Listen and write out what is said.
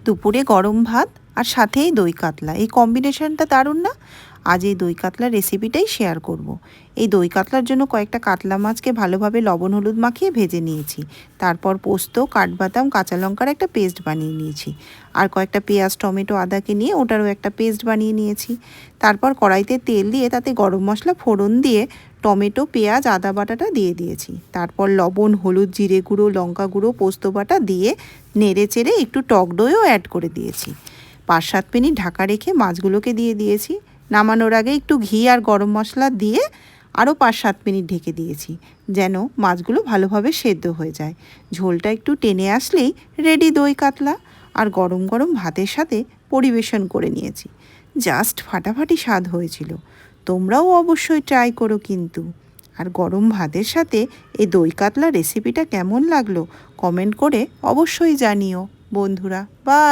দুপুরে গরম ভাত আর সাথেই দই কাতলা, এই কম্বিনেশনটা দারুণ না? আজ এই দই কাতলার রেসিপিটাই শেয়ার করব। এই দই কাতলার জন্য কয়েকটা কাতলা মাছকে ভালোভাবে লবণ হলুদ মাখিয়ে ভেজে নিয়েছি। তারপর পোস্ত, কাঠবাদাম, কাঁচা লঙ্কার একটা পেস্ট বানিয়ে নিয়েছি। আর কয়েকটা পেঁয়াজ, টমেটো, আদাকে নিয়ে ওটারও একটা পেস্ট বানিয়ে নিয়েছি। তারপর কড়াইতে তেল দিয়ে তাতে গরম মশলা ফোড়ন দিয়ে টমেটো, পেঁয়াজ, আদা বাটাটা দিয়ে দিয়েছি। তারপর লবণ, হলুদ, জিরে গুঁড়ো, লঙ্কা গুঁড়ো, পোস্ত বাটা দিয়ে নেড়ে চেড়ে একটু টক দইও অ্যাড করে দিয়েছি। 5-7 মিনিট ঢাকা রেখে মাছগুলোকে দিয়ে দিয়েছি। নামানোর আগে একটু ঘি আর গরম মশলা দিয়ে আরও 5-7 মিনিট ঢেকে দিয়েছি, যেন মাছগুলো ভালোভাবে সেদ্ধ হয়ে যায়। ঝোলটা একটু টেনে আসলেই রেডি দই কাতলা। আর গরম গরম ভাতের সাথে পরিবেশন করে নিয়েছি। জাস্ট ফাটাফাটি স্বাদ হয়েছিল। তোমরাও অবশ্যই ট্রাই করো কিন্তু। আর গরম ভাতের সাথে এই দই কাতলা রেসিপিটা কেমন লাগলো কমেন্ট করে অবশ্যই জানিও বন্ধুরা। বাই।